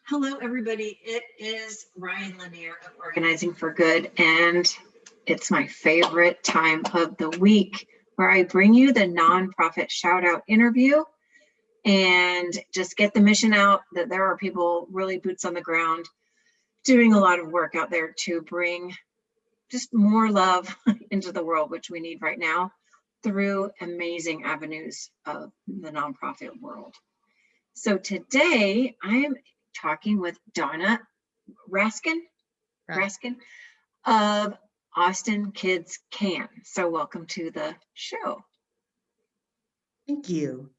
Hello, everybody. It is Ryan Lanier of Organizing for Good, and it's my favorite time of the week where I bring you the nonprofit Shoutout interview and just get the mission out that there are people really boots on the ground doing a lot of work out there to bring just more love into the world, which we need right now through amazing avenues of the nonprofit world. So today I'm talking with Donna Raskin of Austin Kids Can. So welcome to the show. Thank you.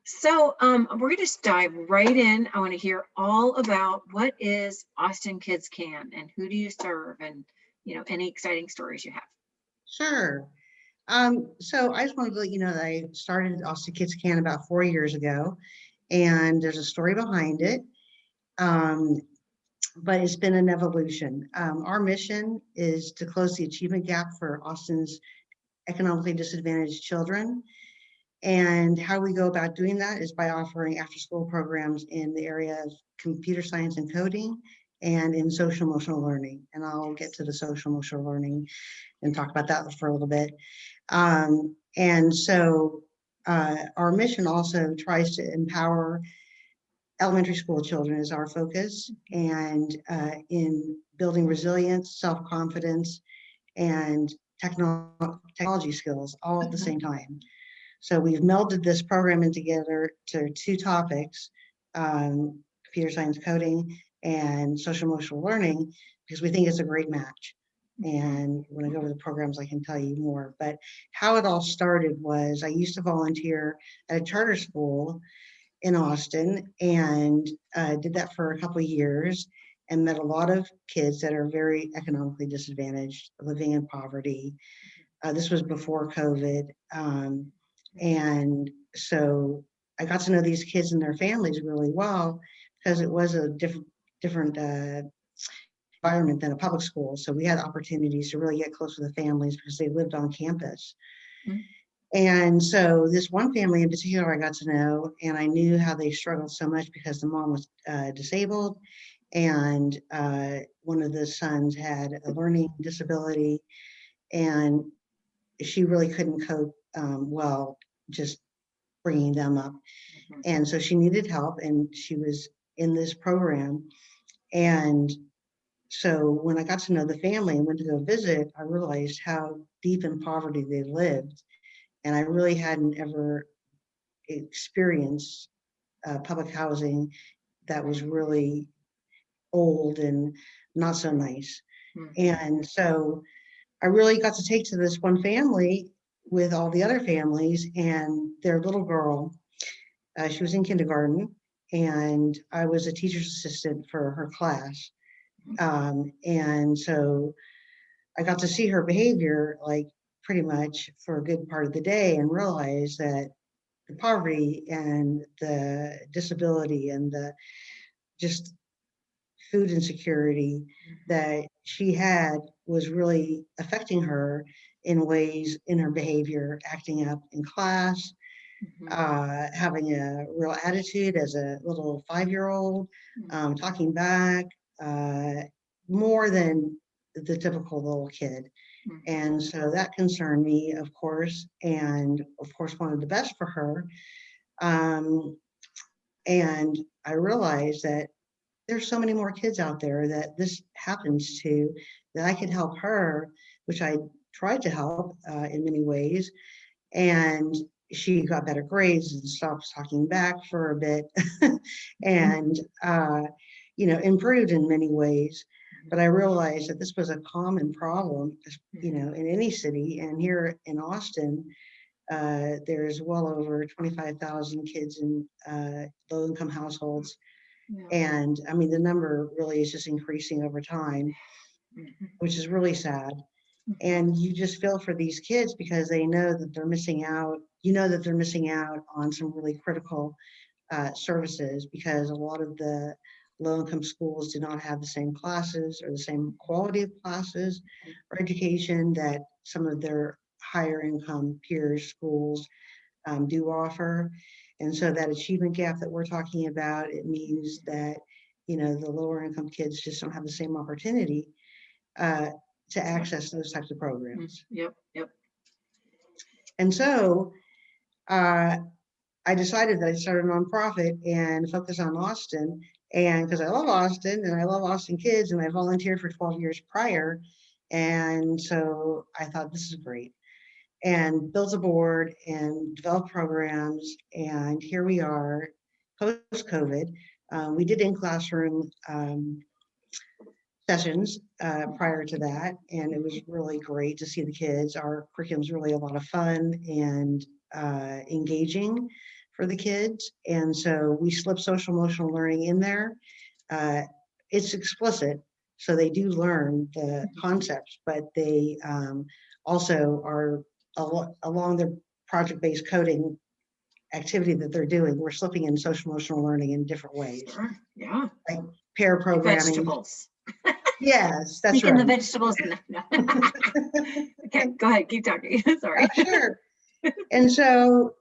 So we're going to dive right in. I want to hear all about what is Austin Kids Can and who do you serve, and any exciting stories you have. Sure. So I just wanted to let you know that I started Austin Kids Can about 4 years ago, and there's a story behind it. But it's been an evolution. Our mission is to close the achievement gap for Austin's economically disadvantaged children. And how we go about doing that is by offering after-school programs in the area of computer science and coding and in social emotional learning. And I'll get to the social emotional learning and talk about that for a little bit. And so our mission also tries to empower elementary school children is our focus, and in building resilience, self-confidence, and technology skills all at the same time. So we've melded this program in together to two topics, computer science coding and social emotional learning, because we think it's a great match. And when I go over the programs, I can tell you more. But how it all started was I used to volunteer at a charter school in Austin, and did that for a couple of years and met a lot of kids that are very economically disadvantaged, living in poverty. This was before COVID. And so I got to know these kids and their families really well because it was a different environment than a public school. So we had opportunities to really get close with the families because they lived on campus. Mm-hmm. And so this one family in particular I got to know, and I knew how they struggled so much because the mom was disabled, and one of the sons had a learning disability, and she really couldn't cope well just bringing them up. Mm-hmm. And so she needed help, and she was in this program. And so when I got to know the family and went to go visit, I realized how deep in poverty they lived. And I really hadn't ever experienced public housing that was really old and not so nice. Mm-hmm. And so I really got to take to this one family with all the other families, and their little girl, she was in kindergarten, and I was a teacher's assistant for her class. And so I got to see her behavior like pretty much for a good part of the day, and realize that the poverty and the disability and the just food insecurity that she had was really affecting her in ways in her behavior, acting up in class, mm-hmm. Having a real attitude as a little 5-year-old, talking back, more than the typical little kid. And so that concerned me, of course, and of course wanted the best for her. And I realized that there's so many more kids out there that this happens to, that I could help her, which I tried to help in many ways. And she got better grades and stopped talking back for a bit and, improved in many ways. But I realized that this was a common problem, in any city. And here in Austin, there's well over 25,000 kids in low-income households. Yeah. And I mean, the number really is just increasing over time, which is really sad. And you just feel for these kids because they know that they're missing out. That they're missing out on some really critical services, because a lot of the low-income schools do not have the same classes or the same quality of classes or education that some of their higher income peers schools do offer. And so that achievement gap that we're talking about, it means that, the lower income kids just don't have the same opportunity to access those types of programs. Yep. And so I decided that I'd start a nonprofit and focus on Austin. And because I love Austin and I love Austin kids, and I volunteered for 12 years prior. And so I thought, this is great. And built a board and developed programs. And here we are post-COVID. We did in-classroom sessions prior to that, and it was really great to see the kids. Our curriculum's really a lot of fun and engaging for the kids, and so we slip social emotional learning in there. It's explicit, so they do learn the concepts, but they also are along their project-based coding activity that they're doing. We're slipping in social emotional learning in different ways. Sure. Yeah. Like pair programming. Vegetables. Yes, that's Speaking right. of vegetables. No. Okay, go ahead. Keep talking. Sorry. Sure. And so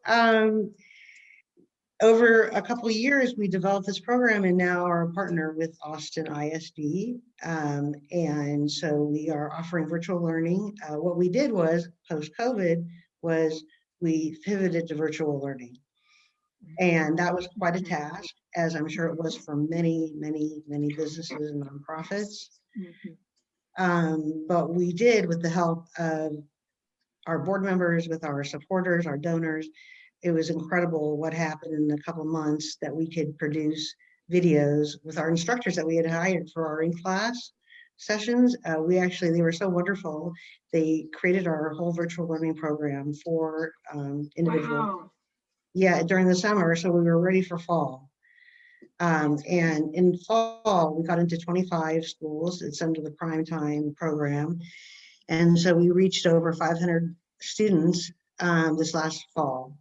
over a couple of years, we developed this program and now are a partner with Austin ISD. And so we are offering virtual learning. What we did was post-COVID was we pivoted to virtual learning. And that was quite a task, as I'm sure it was for many, many, many businesses and nonprofits. But we did, with the help of our board members, with our supporters, our donors. It was incredible what happened in a couple of months that we could produce videos with our instructors that we had hired for our in-class sessions. They were so wonderful. They created our whole virtual learning program for individuals. Wow. Yeah, during the summer, so we were ready for fall. And in fall, we got into 25 schools. It's under the prime time program. And so we reached over 500 students this last fall.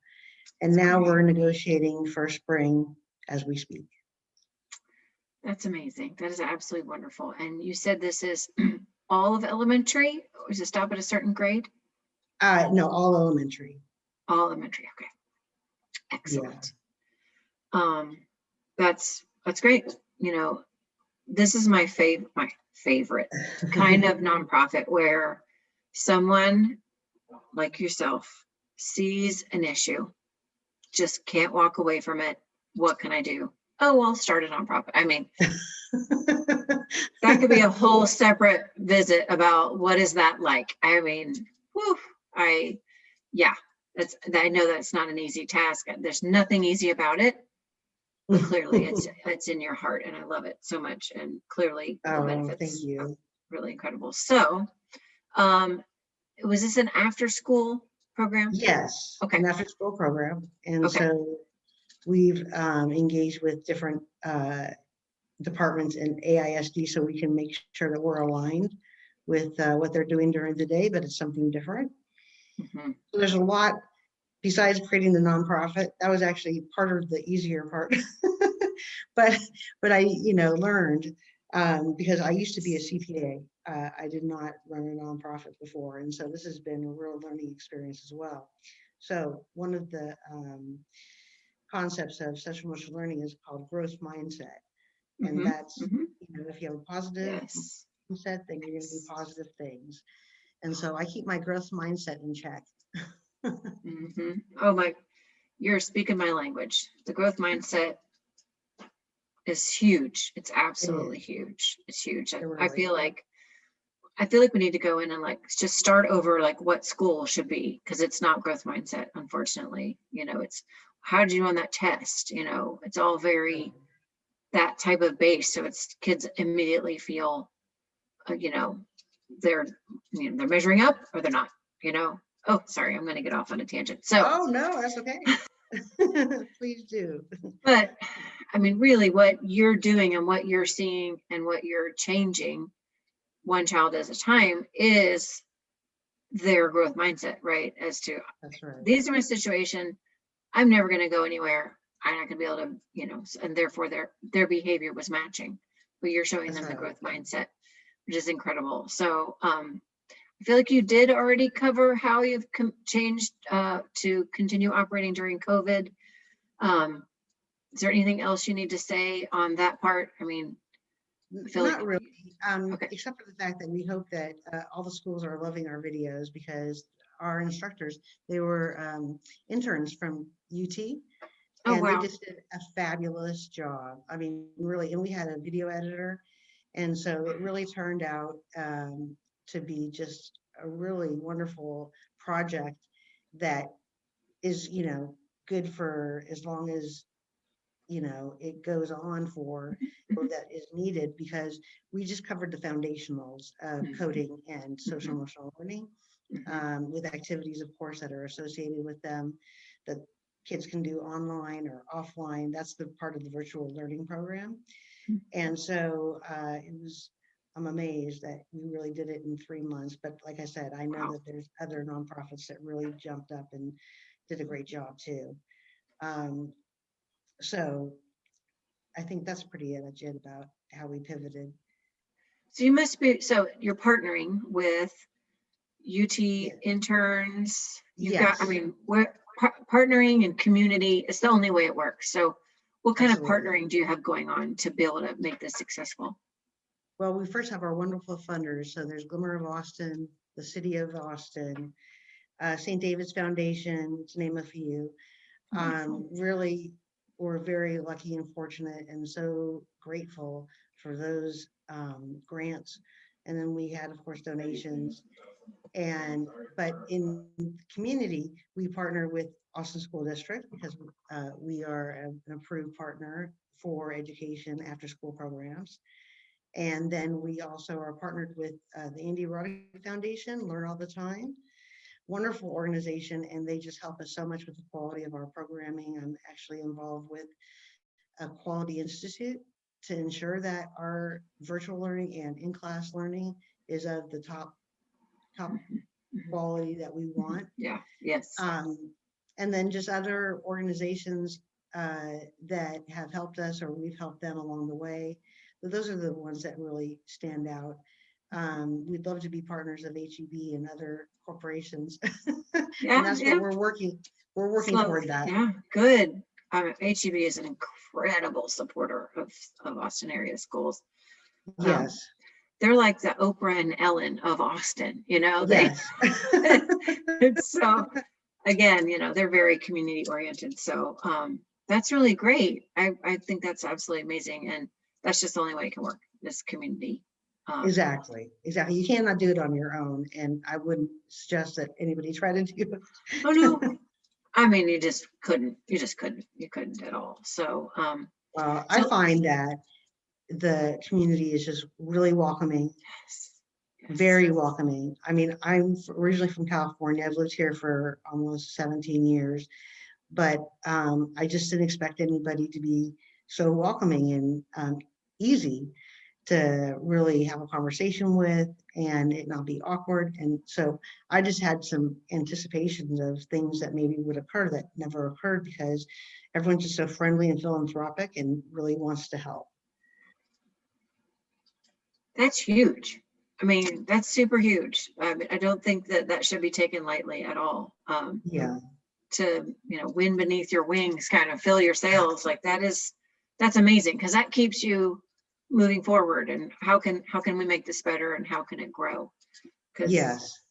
And now we're negotiating for spring as we speak. That's amazing. That is absolutely wonderful. And you said this is all of elementary, or does it stop at a certain grade? No, all elementary. All elementary. Okay. Excellent. Yeah. That's great. This is my favorite kind of nonprofit where someone like yourself sees an issue, just can't walk away from it. What can I do? Oh, I'll start a nonprofit. I mean, that could be a whole separate visit about what is that like. I mean, whew, I know that's not an easy task. There's nothing easy about it, but clearly it's in your heart, and I love it so much. And clearly the benefits are really incredible. So, was this an after-school program? Yes. Okay. An after-school program, and so we've engaged with different departments in AISD so we can make sure that we're aligned with what they're doing during the day, but it's something different. So there's a lot besides creating the nonprofit. That was actually part of the easier part. but I learned because I used to be a CPA. I did not run a nonprofit before, and so this has been a real learning experience as well. So one of the concepts of social emotional learning is called growth mindset, and that's if you have a positive mindset, then you're going to do positive things. And so I keep my growth mindset in check. Oh my, you're speaking my language. The growth mindset is huge. It's absolutely huge. It's huge. Really I feel like we need to go in and just start over what school should be, because it's not growth mindset, unfortunately. It's how did you do on that test? It's all very that type of base. So it's kids immediately feel they're measuring up or they're not, Oh, sorry, I'm going to get off on a tangent. So, oh no, that's okay. Please do. But I mean, really what you're doing and what you're seeing and what you're changing one child at a time is their growth mindset, right? As to, these are my situation. I'm never going to go anywhere. I'm not going to be able to, and therefore their behavior was matching, but you're showing them the growth mindset, which is incredible. So, I feel like you did already cover how you've changed to continue operating during COVID. Is there anything else you need to say on that part? I mean, I feel Not like, really, okay. except for the fact that we hope that all the schools are loving our videos, because our instructors, they were interns from UT, Oh, and they wow. just did a fabulous job. I mean, really, and we had a video editor, and so it really turned out to be just a really wonderful project that is, good for as long as it goes on for, or Mhm, that is needed, because we just covered the foundationals of mhm, coding and social mhm, emotional learning, mhm, with activities, of course, that are associated with them that kids can do online or offline. That's the part of the virtual learning program. mhm. And so I'm amazed that we really did it in 3 months. But like I said, I know Wow. that there's other nonprofits that really jumped up and did a great job too. Um, so I think that's pretty legit about how we pivoted. So you must be, so you're partnering with UT Yeah. interns. You've got, I Yes, mean, what partnering and community is the only way it works. So what kind of absolutely. partnering do you have going on to be able to make this successful? Well, we first have our wonderful funders. So there's Glimmer of Austin, the City of Austin, St. David's Foundation, to name a few. Wonderful. Really, we're very lucky and fortunate and so grateful for those grants. And then we had, of course, donations. But in the community, we partner with Austin School District, because we are an approved partner for education after school programs. And then we also are partnered with the Andy Roddick Foundation, Learn All the Time. Wonderful organization, and they just help us so much with the quality of our programming. I'm actually involved with a quality institute to ensure that our virtual learning and in-class learning is of the top Mhm, mhm, quality that we mhm. want. Yeah. Yes. And then just other organizations that have helped us, or we've helped them along the way. But those are the ones that really stand out. We'd love to be partners of HEB and other corporations, and Yeah. that's what Yeah. we're working Slowly. toward that. Yeah. Good. HEB is an incredible supporter of Austin area schools. Um, Yes, they're like the Oprah and Ellen of Austin, they, yes. it's so, again, they're very community oriented. So that's really great. I think that's absolutely amazing. And that's just the only way it can work, this community. Exactly. You cannot do it on your own, and I wouldn't suggest that anybody try to do Oh no, it. I mean, you couldn't at all. So, I so find that the community is just really welcoming, yes, yes. very welcoming. I mean, I'm originally from California. I've lived here for almost 17 years, but I just didn't expect anybody to be so welcoming and easy to really have a conversation with, and it not be awkward. And so I just had some anticipations of things that maybe would occur that never occurred, because everyone's just so friendly and philanthropic and really wants to help. That's huge. I mean, that's super huge. I don't think that that should be taken lightly at all. Yeah. To wind beneath your wings, kind of fill your sails, like that's amazing, because that keeps you moving forward. And how can we make this better, and how can it grow? Because Yes.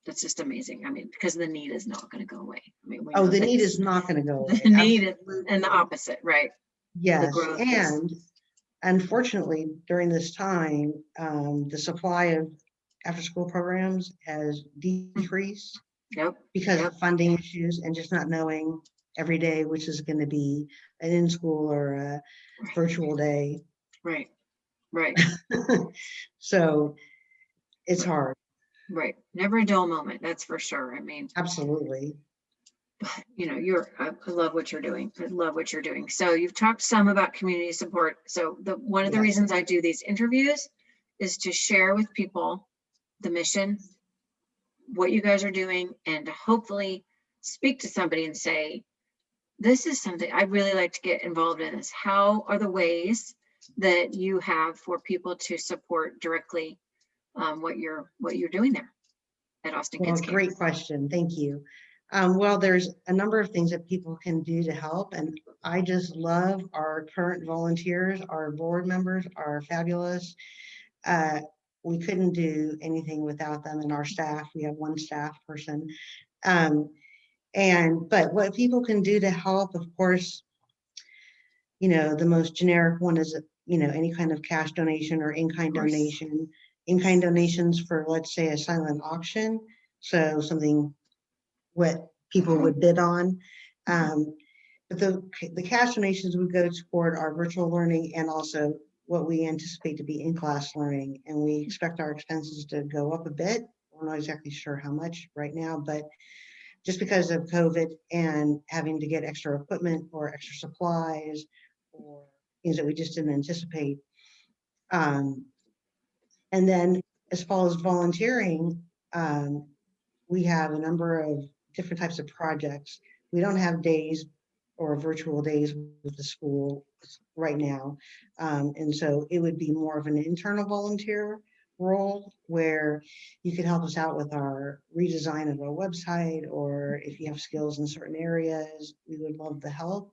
that's just amazing. I mean, because the need is not going to go away. I mean, we Oh, know the need this. is not going to go The away. need is, and the Absolutely. opposite, right? The Yes. growth is. And unfortunately, during this time, the supply of after school programs has decreased Yep. because Yep. of funding issues and just not knowing every day which is going to be an in school or a virtual day. Right. Right. So it's Right. hard. Right. Never a dull moment. That's for sure. I mean, Absolutely. I love what you're doing. I love what you're doing. So you've talked some about community support. So one of the Yes. reasons I do these interviews is to share with people the mission, what you guys are doing, and to hopefully speak to somebody and say, this is something I'd really like to get involved in. This. How are the ways that you have for people to support directly what you're doing there at Austin Well, Kids Camp? great question. Thank you. Well, there's a number of things that people can do to help, and I just love our current volunteers. Our board members are fabulous. Uh, we couldn't do anything without them, and our staff. We have one staff person. Um, but what people can do to help, of course, the most generic one is, any kind of cash donation or in-kind Of course. donation. In-kind donations for, let's say, a silent auction. So something what people would bid on. But the cash donations would go toward our virtual learning and also what we anticipate to be in-class learning. And we expect our expenses to go up a bit. We're not exactly sure how much right now, but just because of COVID and having to get extra equipment or extra supplies or things that we just didn't anticipate. And then as far as volunteering, we have a number of different types of projects. We don't have days or virtual days with the school right now. And so it would be more of an internal volunteer role where you could help us out with our redesign of our website, or if you have skills in certain areas, we would love the help,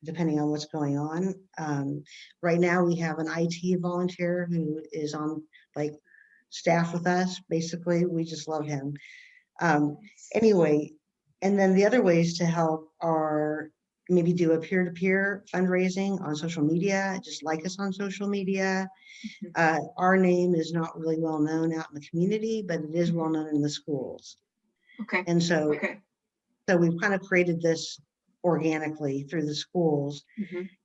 depending on what's going on. Right now we have an IT volunteer who is on like staff with us. Basically, we just love him. Anyway, and then the other ways to help are maybe do a peer-to-peer fundraising on social media. Just like us on social media. Our name is not really well known out in the community, but it is well known in the schools. Okay. And so, Okay. so we've kind of created this organically through the schools.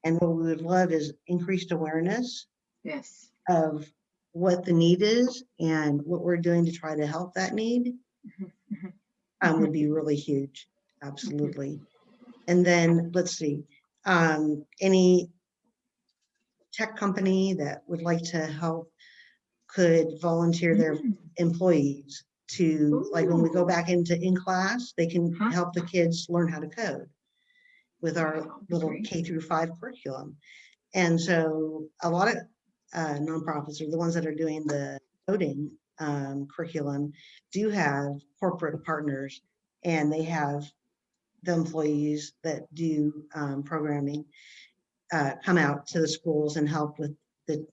And what we would love is increased awareness. Yes. Of what the need is and what we're doing to try to help that need would be really huge. Absolutely. And then let's see, any tech company that would like to help could volunteer their employees to, like when we go back into in-class, they can help the kids learn how to code with our little K-5 curriculum. And so a lot of nonprofits, or the ones that are doing the coding curriculum, do have corporate partners, and they have the employees that do programming come out to the schools and help with the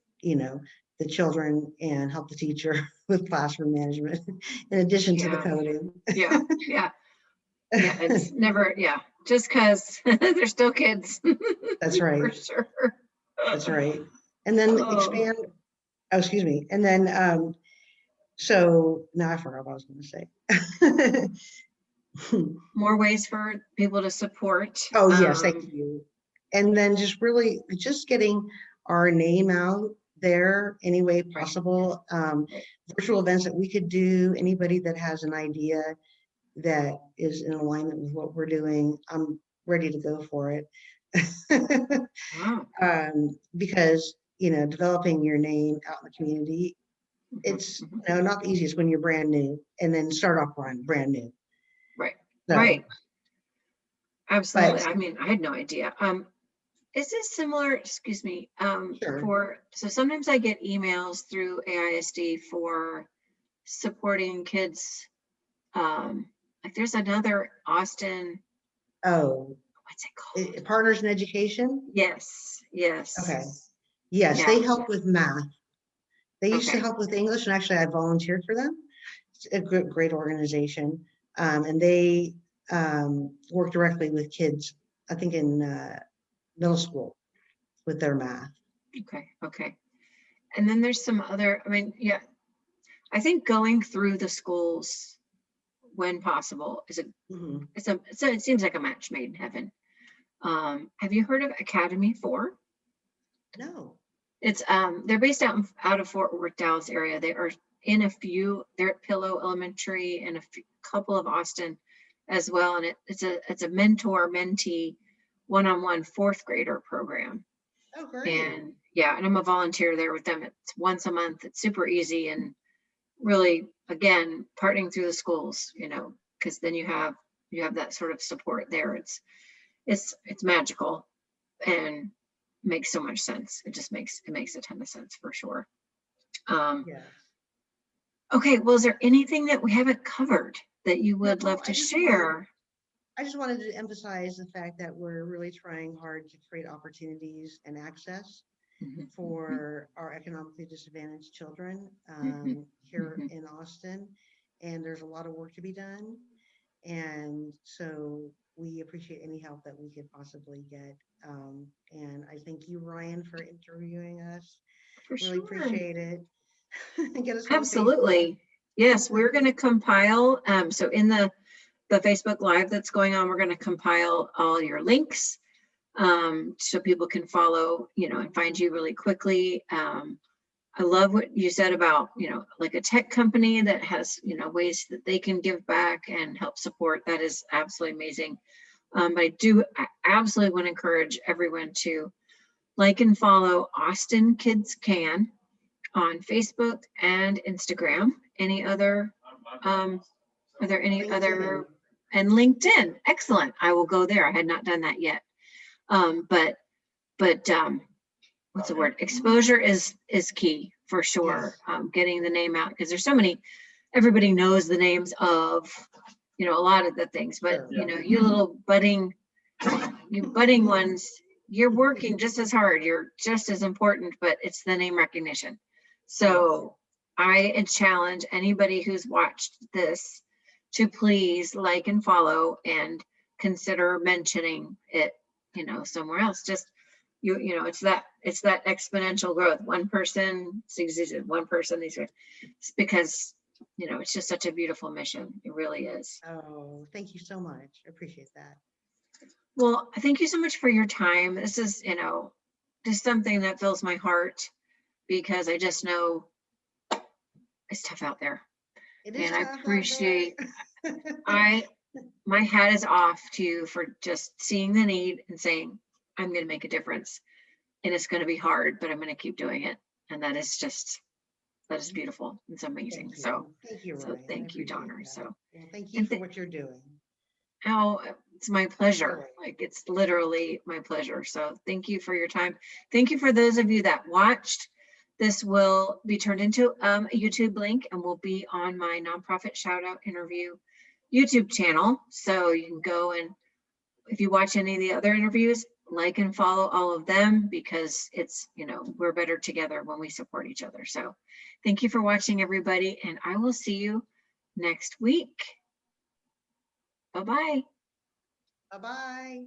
the children and help the teacher with classroom management in addition to the coding. Yeah. It's never, just because they're still kids. That's right. For sure. That's right. And then expand, excuse me. And then, so now I forgot what I was going to say. More ways for people to support. Oh, yes, thank you. And then just getting our name out there any way possible. Virtual events that we could do, anybody that has an idea that is in alignment with what we're doing, I'm ready to go for it. Because, developing your name out in the community, it's not the easiest when you're brand new and then start off brand new. Right. So, right. Absolutely. I mean, I had no idea. Is this similar, excuse me, sure. so sometimes I get emails through AISD for supporting kids. Like there's another Austin. Oh, what's it called? Partners in Education? Yes. Okay. Yes, they help with math. They used to Okay. help with English, and actually I volunteered for them. It's a great organization. And they work directly with kids, I think in middle school with their math. Okay. And then there's some other, I mean, I think going through the schools when possible is it seems like a match made in heaven. Have you heard of Academy 4? No. It's they're based out of Fort Worth, Dallas area. They are in they're at Pillow Elementary and a couple of Austin as well. And it's a mentor mentee one-on-one fourth grader program. Oh, great. And and I'm a volunteer there with them. It's once a month. It's super easy and really, again, partnering through the schools, because then you have that sort of support there. It's magical and makes so much sense. It makes a ton of sense for sure. Okay, well, is there anything that we haven't covered that you would No, love to share? I just wanted to emphasize the fact that we're really trying hard to create opportunities and access Mhm, for our economically disadvantaged children mhm, here mhm. in Austin. And there's a lot of work to be done. And so we appreciate any help that we could possibly get. And I thank you, Ryan, for interviewing us. For Really sure. appreciate it. Get us on Facebook. Absolutely. Yes, we're going to compile. So in the Facebook Live that's going on, we're going to compile all your links so people can follow, and find you really quickly. I love what you said about, like a tech company that has, ways that they can give back and help support. That is absolutely amazing. But I absolutely want to encourage everyone to like and follow Austin Kids Can on Facebook and Instagram. Any other, are there any LinkedIn. other, and LinkedIn? Excellent. I will go there. I had not done that yet. But what's the word? Exposure is key for sure. Yes. Getting the name out, because there's so many, everybody knows the names of, a lot of the things, but Sure. you little budding ones, you're working just as hard, you're just as important, but it's the name recognition. So I challenge anybody who's watched this to please like and follow and consider mentioning it, somewhere else. Just it's that exponential growth. One person succeeded, one person, it's because it's just such a beautiful mission. It really is. Oh, thank you so much. I appreciate that. Well, thank you so much for your time. This is, just something that fills my heart, because I just know it's tough out there. It is And I tough out there. appreciate, my hat is off to you for just seeing the need and saying, I'm going to make a difference. And it's going to be hard, but I'm going to keep doing it. And that is beautiful. It's amazing. Thank So, you. Thank you, Ryan. I thank you, appreciate Donna. that. So, Well, thank you and for what you're doing. oh, it's my pleasure. Really. Like, it's literally my pleasure. So thank you for your time. Thank you for those of you that watched. This will be turned into a YouTube link and will be on my nonprofit shout out interview YouTube channel. So you can go, and if you watch any of the other interviews, like and follow all of them, because it's, we're better together when we support each other. So thank you for watching, everybody, and I will see you next week. Bye-bye. Bye-bye.